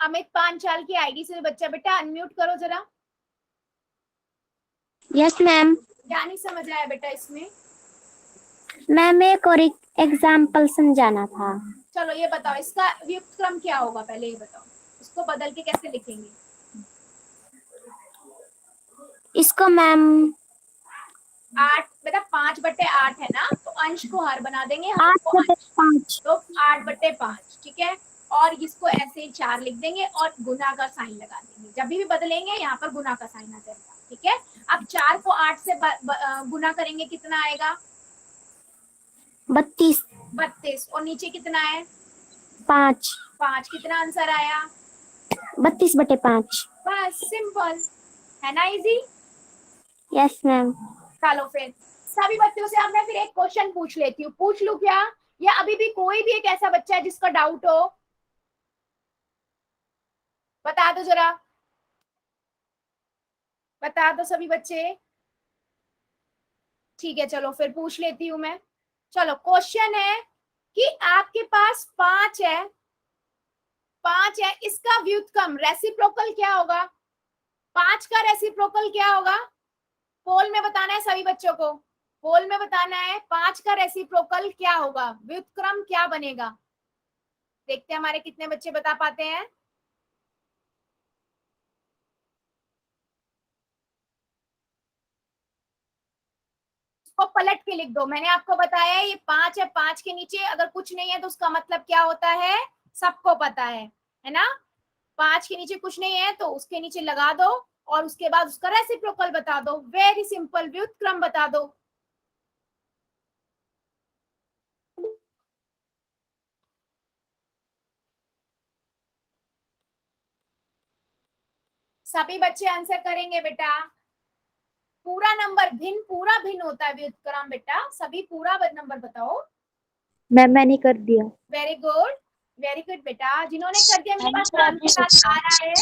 अमित पांचाल की आईडी से बच्चा बेटा अनम्यूट करो जरा।
Yes ma'am.
क्या नहीं समझ आया बेटा इसमें?
मैम एक और एग्जाम्पल समझाना था।
चलो ये बताओ, इसका व्युत्क्रम क्या होगा, पहले ये बताओ, इसको बदल के कैसे लिखेंगे?
इसको मैम
8 बेटा, 5/8 है ना, तो अंश को हर बना देंगे, हर को
8/5।
अंश, तो 8/5, ठीक है, और इसको ऐसे ही 4 लिख देंगे और गुना का साइन लगा देंगे, जब भी बदलेंगे यहाँ पर गुना का साइन आ जाएगा, ठीक है। अब 4 को 8 से गुना करेंगे, कितना आएगा, 32, और नीचे कितना है 5, कितना आंसर आया,
32/5।
बस सिंपल है ना, इजी।
Yes ma'am.
चलो फिर सभी बच्चों से अब मैं फिर एक क्वेश्चन पूछ लेती हूँ, पूछ लूं क्या, या अभी भी कोई भी एक ऐसा बच्चा है जिसका डाउट हो, बता दो जरा, बता दो सभी बच्चे। ठीक है, चलो फिर पूछ लेती हूँ मैं। चलो क्वेश्चन है कि आपके पास 5 है, इसका व्युत्क्रम रेसिप्रोकल क्या होगा, 5 का रेसिप्रोकल क्या होगा, पोल में बताना है सभी बच्चों को। पोल में बताना है 5 का रेसिप्रोकल क्या होगा, व्युत्क्रम क्या बनेगा। देखते हैं हमारे कितने बच्चे बता पाते हैं। उसको पलट के लिख दो। मैंने आपको बताया ये 5 है, 5 के नीचे अगर कुछ नहीं है तो उसका मतलब क्या होता है, सबको पता है ना। 5 के नीचे कुछ नहीं है तो उसके नीचे लगा दो और उसके बाद उसका रेसिप्रोकल बता दो। वेरी सिंपल, व्युत्क्रम बता दो। सभी बच्चे आंसर करेंगे बेटा। पूरा नंबर भिन्न, पूरा भिन्न होता है व्युत्क्रम बेटा। सभी पूरा नंबर बताओ।
मैम मैंने कर दिया।
वेरी गुड, वेरी गुड बेटा। जिन्होंने कर दिया मेरे पास नाम के साथ आ रहा है।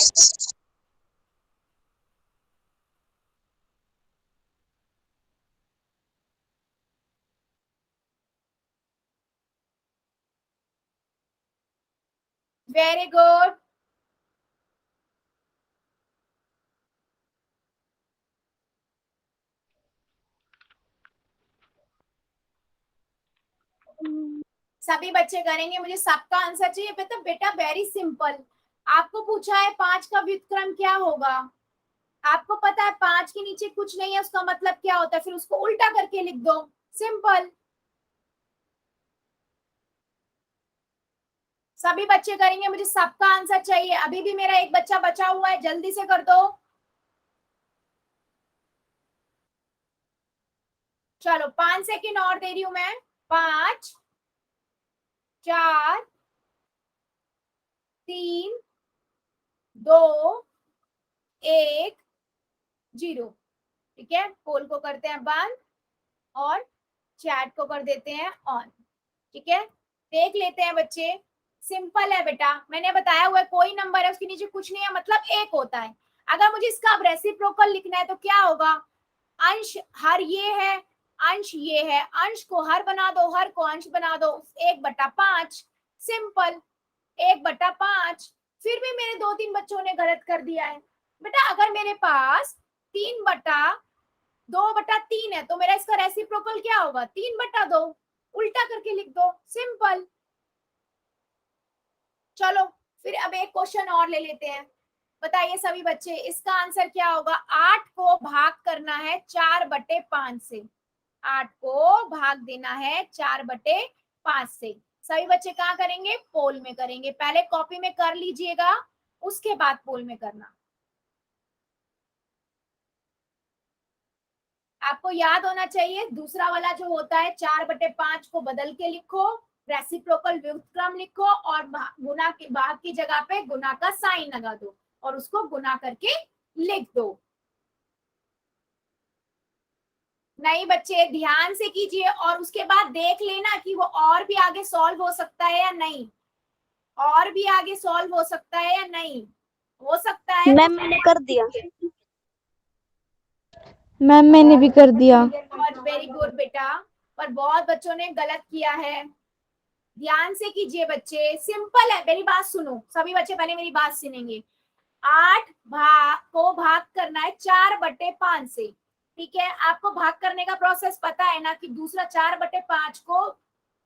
Very good. सभी बच्चे करेंगे, मुझे सबका आंसर चाहिए बेटा। बेटा वेरी सिंपल, आपको पूछा है 5 का व्युत्क्रम क्या होगा, आपको पता है 5 के नीचे कुछ नहीं है उसका मतलब क्या होता है, फिर उसको उल्टा करके लिख दो। सिंपल। सभी बच्चे करेंगे, मुझे सबका आंसर चाहिए। अभी भी मेरा एक बच्चा बचा हुआ है, जल्दी से कर दो। चलो 5 सेकेंड और दे रही हूं मैं। 5 4 3 2 1 0। ठीक है, पोल को करते हैं बंद और चैट को कर देते हैं ऑन। ठीक है, देख लेते हैं बच्चे। सिंपल है बेटा, मैंने बताया हुआ है कोई नंबर है उसके नीचे कुछ नहीं है मतलब एक होता है। अगर मुझे इसका अब रेसिप्रोकल लिखना है तो क्या होगा, अंश हर ये है, अंश ये है, अंश को हर बना दो, हर को अंश बना दो, 1/5। सिंपल, 1/5। फिर भी मेरे 2-3 बच्चों ने गलत कर दिया है बेटा। अगर मेरे पास 3/2/3 है तो मेरा इसका रेसिप्रोकल क्या होगा, 3/2। उल्टा करके लिख दो, सिंपल। चलो फिर अब एक क्वेश्चन और ले लेते हैं। बताइए सभी बच्चे, इसका आंसर क्या होगा। 8 को भाग करना है 4/5 से। 8 को भाग देना है 4/5 से। सभी बच्चे कहाँ करेंगे, पोल में करेंगे। पहले कॉपी में कर लीजिएगा, उसके बाद पोल में करना। आपको याद होना चाहिए दूसरा वाला जो होता है 4/5 को बदल के लिखो, रेसिप्रोकल व्युत्क्रम लिखो और गुना के भाग की जगह पे गुना का साइन लगा दो और उसको गुना करके लिख दो। नहीं बच्चे, ध्यान से कीजिए और उसके बाद देख लेना कि वो और भी आगे सॉल्व हो सकता है या नहीं, और भी आगे सॉल्व हो सकता है या नहीं। हो सकता है
मैम मैंने कर दिया।
मैम मैंने भी कर दिया।
और वेरी गुड बेटा, पर बहुत बच्चों ने गलत किया है। ध्यान से कीजिए बच्चे, सिंपल है। मेरी बात सुनो सभी बच्चे, पहले मेरी बात सुनेंगे। 8 भाग को भाग करना है 4/5 से। ठीक है, आपको भाग करने का प्रोसेस पता है ना कि दूसरा 4/5 को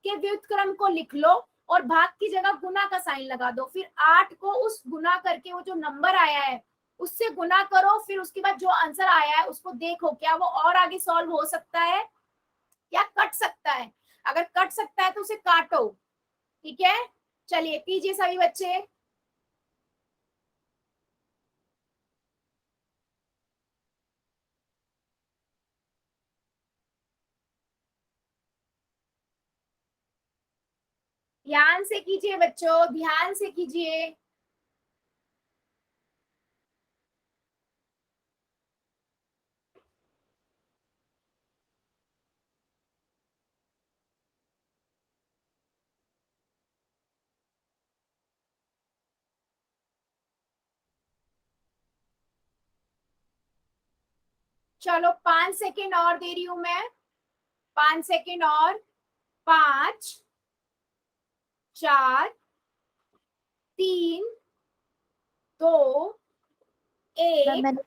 के व्युत्क्रम को लिख लो और भाग की जगह गुना का साइन लगा दो। फिर 8 को उस गुना करके वो जो नंबर आया है उससे गुना करो, फिर उसके बाद जो आंसर आया है उसको देखो क्या वो और आगे सॉल्व हो सकता है या कट सकता है। अगर कट सकता है तो उसे काटो। ठीक है, चलिए कीजिए सभी बच्चे। ध्यान से कीजिए बच्चों, ध्यान से कीजिए। चलो 5 सेकेंड और दे रही हूं मैं। 5 सेकेंड और। 5 4 3 2
मैम
1
मैंने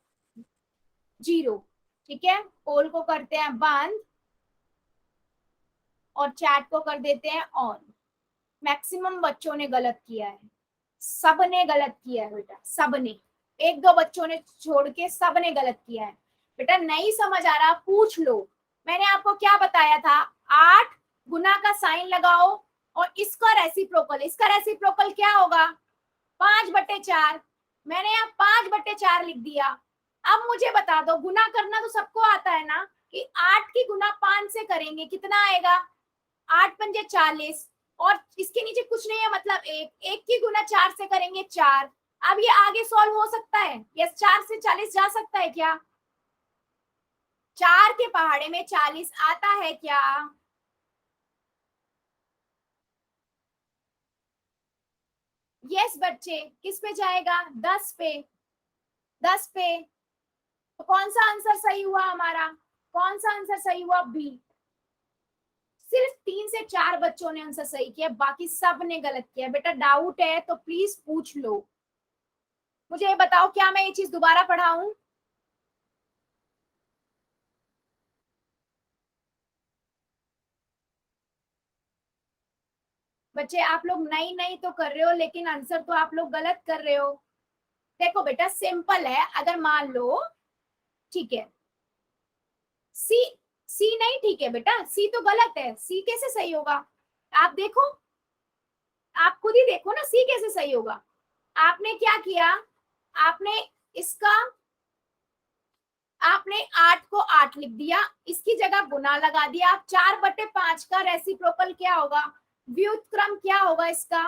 0। ठीक है, पोल को करते हैं बंद और चैट को कर देते हैं ऑन। मैक्सिमम बच्चों ने गलत किया है, सबने गलत किया है बेटा, सबने, एक दो बच्चों ने छोड़ के सबने गलत किया है। बेटा नहीं समझ आ रहा पूछ लो। मैंने आपको क्या बताया था, 8 गुना का साइन लगाओ और इसका रेसिप्रोकल, इसका रेसिप्रोकल क्या होगा 5/4। मैंने यहाँ 5/4 लिख दिया। अब मुझे बता दो, गुना करना तो सबको आता है ना, कि 8 की गुना 5 से करेंगे कितना आएगा 8×5 = 40, और इसके नीचे कुछ नहीं है मतलब एक की गुना 4 से करेंगे 4। अब ये आगे सॉल्व हो सकता है, यस 4 से 40 जा सकता है क्या, 4 के पहाड़े में 40 आता है क्या, यस बच्चे, किस पे जाएगा 10 पे, 10 पे। तो कौन सा आंसर सही हुआ हमारा, कौन सा आंसर सही हुआ बी। सिर्फ 3 से 4 बच्चों ने आंसर सही किया, बाकी सब ने गलत किया। बेटा डाउट है तो प्लीज पूछ लो। मुझे ये बताओ क्या मैं ये चीज दोबारा पढ़ाऊं, बच्चे आप लोग नई नई तो कर रहे हो लेकिन आंसर तो आप लोग गलत कर रहे हो। देखो बेटा सिंपल है, अगर मान लो, ठीक है सी, सी नहीं ठीक है बेटा, सी तो गलत है, सी कैसे सही होगा, आप देखो, आप खुद ही देखो ना सी कैसे सही होगा। आपने क्या किया, आपने इसका, आपने 8 को 8 लिख दिया, इसकी जगह गुना लगा दिया। आप 4/5 का रेसिप्रोकल क्या होगा, व्युत्क्रम क्या होगा इसका,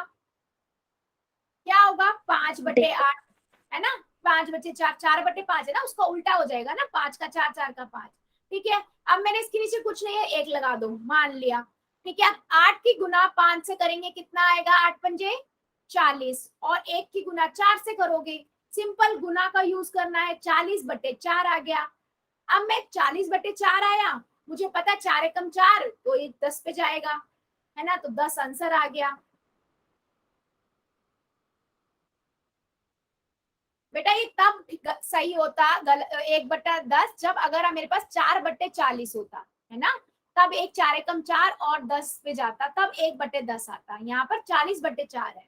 क्या होगा 5/8, है ना, 5/4, 4/5 है ना, उसका उल्टा हो जाएगा ना, 5 का 4, 4 का 5। ठीक है, अब मैंने इसके नीचे कुछ नहीं है, 1 लगा दो, मान लिया। ठीक है, 8 की गुना 5 से करेंगे कितना आएगा 8×5 = 40, और 1 की गुना 4 से करोगे, सिंपल गुना का यूज करना है, 40/4 आ गया। अब मैं 40/4 आया, मुझे पता 4 एकम 4 तो ये 10 पे जाएगा, है ना, तो 10 आंसर आ गया। बेटा ये तब सही होता 1/10 जब अगर मेरे पास 4/40 होता, है ना, तब 4 एकम 4 और 10 पे जाता, तब 1/10 आता। यहाँ पर 40/4 है।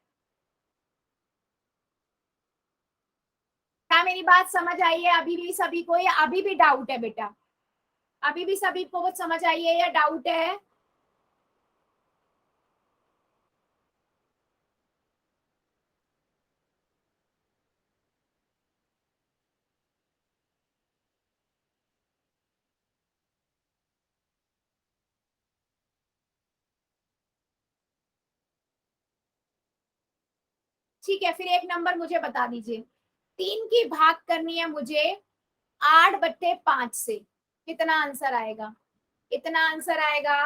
क्या मेरी बात समझ आई है अभी भी सभी को, या अभी भी डाउट है बेटा, अभी भी सभी को कुछ समझ आई है या डाउट है। ठीक है, फिर एक नंबर मुझे बता दीजिए, 3 की भाग करनी है मुझे 8/5 से, कितना आंसर आएगा, कितना आंसर आएगा।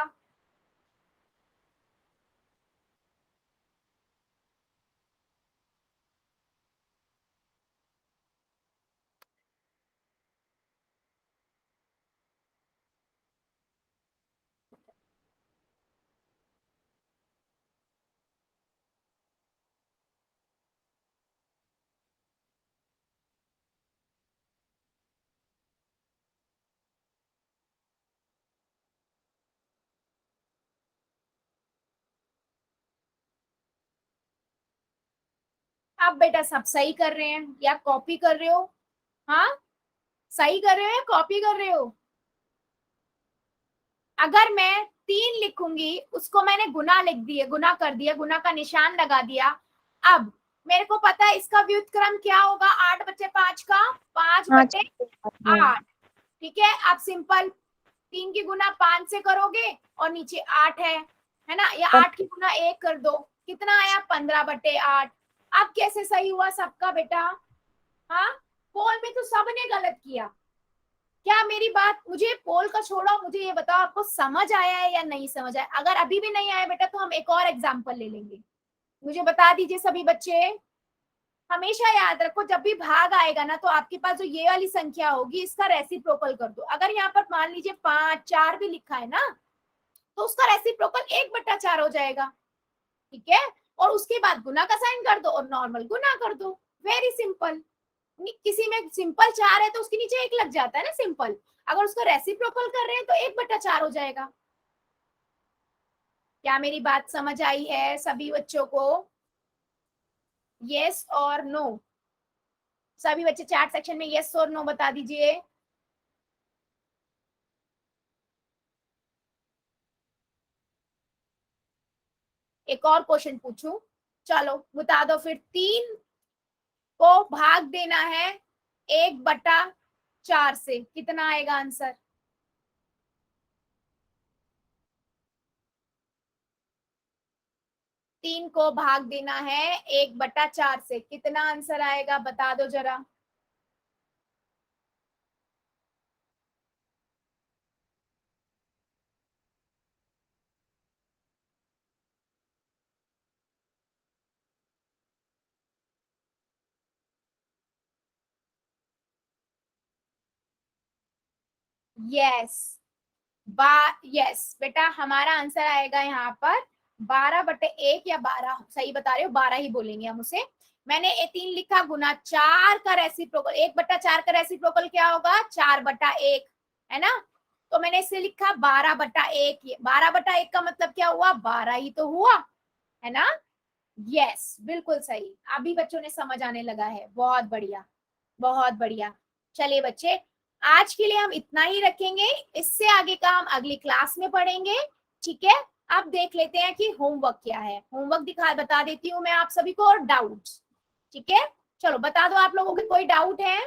आप बेटा सब सही कर रहे हैं या कॉपी कर रहे हो, हाँ सही कर रहे हो या कॉपी कर रहे हो। अगर मैं 3 लिखूंगी, उसको मैंने गुना लिख दिया, गुना कर दिया, गुना का निशान लगा दिया। अब मेरे को पता है इसका व्युत्क्रम क्या होगा 8/5 का, 5/8। ठीक है, आप सिंपल 3 की गुना 5 से करोगे और नीचे 8 है ना, या 8 की गुना 1 कर दो, कितना आया 15/8। अब कैसे सही हुआ सबका बेटा, हाँ पोल में तो सबने गलत किया। क्या मेरी बात, मुझे पोल का छोड़ो, मुझे ये बताओ आपको समझ आया है या नहीं समझ आया। अगर अभी भी नहीं आया बेटा तो हम एक और एग्जाम्पल ले लेंगे। मुझे बता दीजिए सभी बच्चे, हमेशा याद रखो जब भी भाग आएगा ना, तो आपके पास जो ये वाली संख्या होगी इसका रेसिप्रोकल कर दो। अगर यहाँ पर मान लीजिए 5, 4 भी लिखा है ना, तो उसका रेसिप्रोकल 1/4 हो जाएगा। ठीक है, और उसके बाद गुना का साइन कर दो और नॉर्मल गुना कर दो, वेरी सिंपल। किसी में सिंपल 4 है तो उसके नीचे 1 लग जाता है ना सिंपल, अगर उसका रेसिप्रोकल कर रहे हैं तो 1/4 हो जाएगा। क्या मेरी बात समझ आई है सभी बच्चों को? यस और नो? सभी बच्चे चैट सेक्शन में यस और नो बता दीजिए। एक और क्वेश्चन पूछूं? चलो बता दो फिर। 3 को भाग देना है 1/4 से, कितना आएगा आंसर? 3 को भाग देना है 1/4 से, कितना आंसर आएगा बता दो जरा। यस यस बेटा, हमारा आंसर आएगा यहाँ पर 12/1 या 12, सही बता रहे हो, 12 ही बोलेंगे हम उसे। मैंने ये 3 लिखा, गुना 4 का रेसिप्रोकल, 1/4 का रेसिप्रोकल क्या होगा? 4/1, है ना? तो मैंने इसे लिखा 12/1। 12/1 का मतलब क्या हुआ? 12 ही तो हुआ, है ना? यस, बिल्कुल सही। अभी बच्चों ने समझ आने लगा है, बहुत बढ़िया, बहुत बढ़िया। चलिए बच्चे, आज के लिए हम इतना ही रखेंगे, इससे आगे का हम अगली क्लास में पढ़ेंगे, ठीक है? अब देख लेते हैं कि होमवर्क क्या है। होमवर्क बता देती हूँ मैं आप सभी को, और डाउट्स, ठीक है? चलो बता दो, आप लोगों के कोई डाउट है?